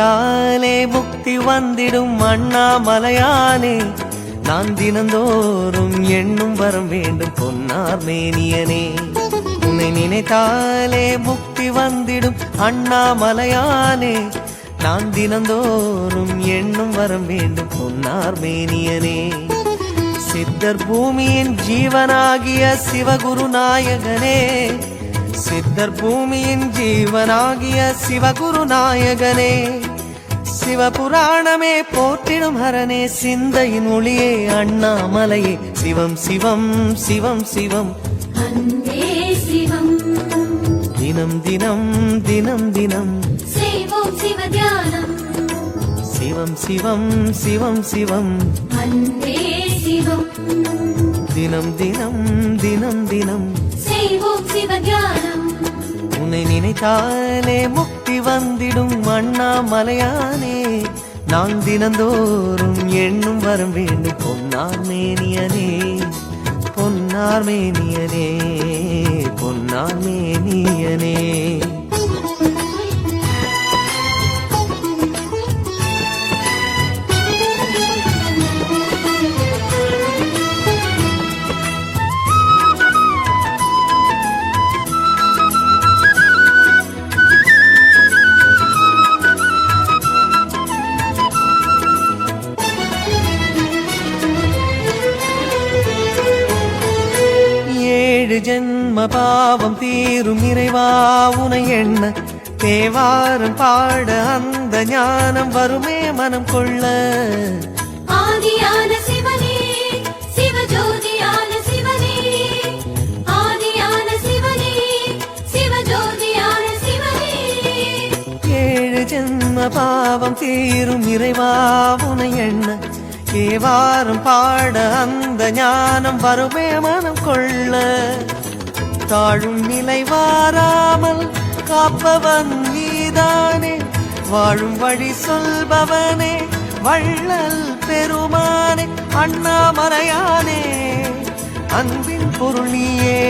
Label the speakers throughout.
Speaker 1: நினைத்தாலே முக்தி வந்திடும் அண்ணாமலையானே, நான் தினந்தோறும் எண்ணும் வரம் வேண்டும் பொன்னார் மேனியனே. உன்னை நினைத்தாலே முக்தி வந்திடும் அண்ணாமலையானே, நான் தினந்தோறும் எண்ணும் வரம் வேண்டும் பொன்னார் மேனியனே. சித்தர் பூமியின் ஜீவனாகிய சிவகுரு நாயகனே, சித்தர் பூமியின் ஜீவனாகிய சிவகுரு நாயகனே, சிவபுராணமே போற்றிடும் ஹரனே, சிந்தையின் ஒளியே அண்ணாமலையே, சிவம் சிவம் சிவம் சிவம்
Speaker 2: அன்பே சிவம்.
Speaker 1: தினம் தினம் தினம் தினம்
Speaker 2: செய்வோம் சிவ தியானம்.
Speaker 1: சிவம் சிவம் சிவம் சிவம்
Speaker 2: அன்பே சிவம்.
Speaker 1: தினம் தினம் தினம் தினம்
Speaker 2: செய்வோம் சிவ தியானம்.
Speaker 1: உன்னை நினைத்தாலே முக்தி வந்திடும் அண்ணாமலையானே, நான் தினந்தோறும் எண்ணும் வரம் வேண்டும் பொன்னார் மேனியனே, பொன்னார் மேனியனே, பொன்னார் மேனியனே. ஜென்ம பாவம் தீரும் இறைவா உனை எண்ண, தேவாரம் பாட அந்த ஞானம் வருமே மனம் கொள்ள.
Speaker 2: ஆதியான சிவனே சிவஜோதியான சிவனே, ஆதியான சிவனே சிவஜோதியான சிவனே.
Speaker 1: 7 ஜென்ம பாவம் தீரும் இறைவா உனை எண்ண, தேவாரம் பாட அந்த ஞானம் வருமே மனம் கொள்ள. தாழும் நிலை வாராமல் காப்பவன் நீதானே, வாழும் வழி சொல்பவனே வள்ளல் பெருமானே, அண்ணாமலையானே அன்பின் பொருள் நீயே,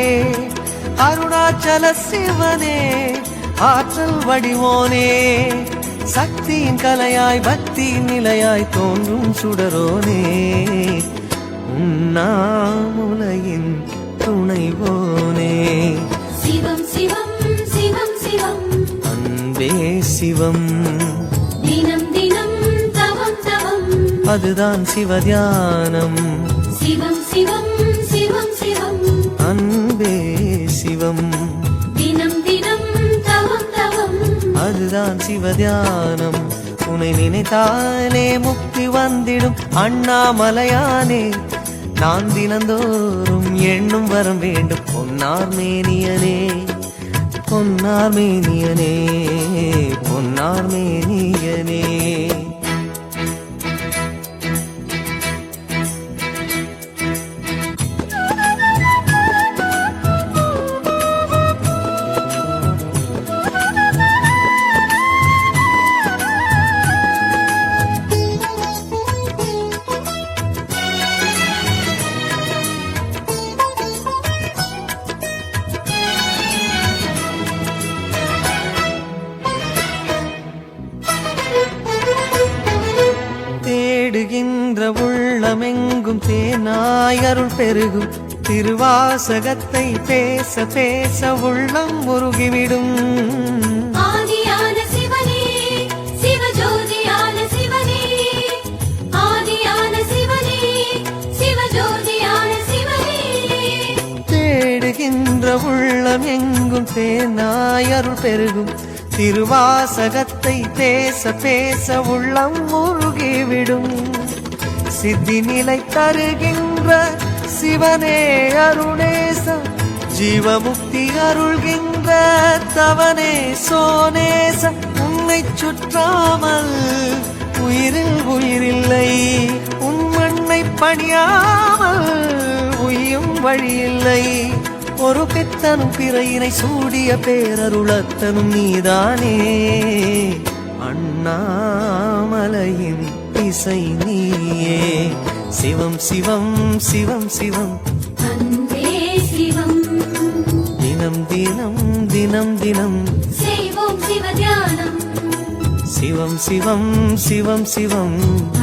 Speaker 1: அருணாச்சல சிவனே ஆற்றல் வடிவோனே, சக்தியின் கலையாய் பக்தியின் நிலையாய் தோன்றும் சுடரோனே, உண்ணாமுலையின் துணைவோனே.
Speaker 2: சிவம் சிவம் சிவம் சிவம்
Speaker 1: அன்பே சிவம்.
Speaker 2: தினம் தினம் தவம் தவம்,
Speaker 1: அதுதான் சிவதியானம்.
Speaker 2: சிவம் சிவம் சிவம் சிவம்
Speaker 1: அன்பே சிவம்.
Speaker 2: தினம் தினம் தவம் தவம்,
Speaker 1: அதுதான் சிவதியானம். உன்னை நினைத்தாலே முக்தி வந்திடும் அண்ணாமலையானே, நான் தினந்தோறும் எண்ணும் வரம் வேண்டும் பொன்னார் மேனியனே, பொன்னார் மேனியனே, பொன்னார் மேனியனே. தேடுகின்ற உள்ளமெங்கும் தேனாய் அருள் பெருகும், திருவாசகத்தை பேச பேச உள்ளம் முருகிவிடும்.
Speaker 2: ஆதியான சிவனே சிவஜோதியான சிவனே, ஆதியான சிவனே சிவஜோதியான சிவனே.
Speaker 1: தேடுகின்ற உள்ளம் எங்கும் தேனாய் அருள் பெருகும், திருவாசகத்தை பேச பேச உள்ளம் முருகிவிடும். சித்தி நிலை தருகின்ற சிவனே அருணேச, ஜீவமுக்தி அருள்கின்ற தவனே சோனேச. உன்னை சுற்றாமல் உயிரில் உயிரில்லை, உன் மண்ணை பணியாமல் உயும் வழியில்லை. ஒரு பித்தனும் பிறையினை சூடிய பேரருளத்தனும் நீதானே, அண்ணாமலையின் இசை நீயே. சிவம் சிவம் சிவம் சிவம்
Speaker 2: அன்பே சிவம்.
Speaker 1: தினம் தினம் தினம் தினம்
Speaker 2: செய்வோம் சிவ தியானம்.
Speaker 1: சிவம் சிவம் சிவம் சிவம்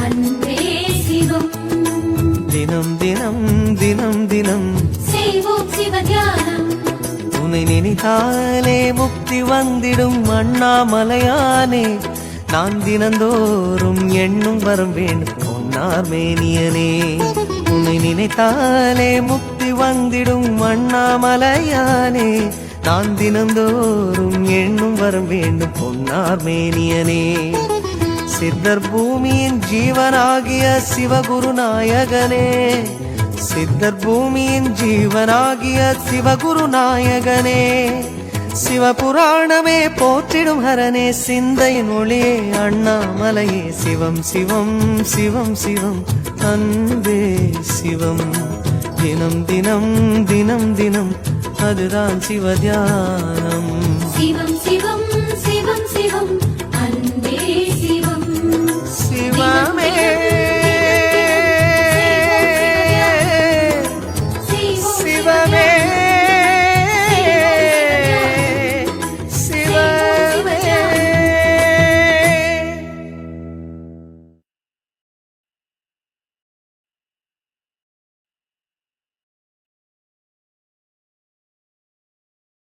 Speaker 2: அன்பே சிவம்
Speaker 1: தினம் தினம் தினம் தினம்
Speaker 2: செய்வோம் சிவ தியானம்
Speaker 1: உன்னை நினைத்தாலே முக்தி வந்திடும் அண்ணாமலையானே நான் தினந்தோறும் எண்ணும் வரம் வேண்டும் பொன்னார் மேனியனே உன்னை நினைத்தாலே முக்தி வந்திடும் அண்ணாமலையானே நான் தினந்தோறும் எண்ணும் வரம் வேண்டும் பொன்னார் மேனியனே சித்தர் பூமியின் ஜீவனாகிய சிவகுரு நாயகனே சித்தர் பூமியின் ஜீவனாகிய சிவகுரு நாயகனே சிவபுராணமே போற்றிடும் ஹரனே சிந்தையின் ஒளியே அண்ணாமலையே சிவம் சிவம் சிவம் சிவம் அன்பே சிவம் தினம் தினம் தினம் தினம் அதுதான் சிவ தியானம்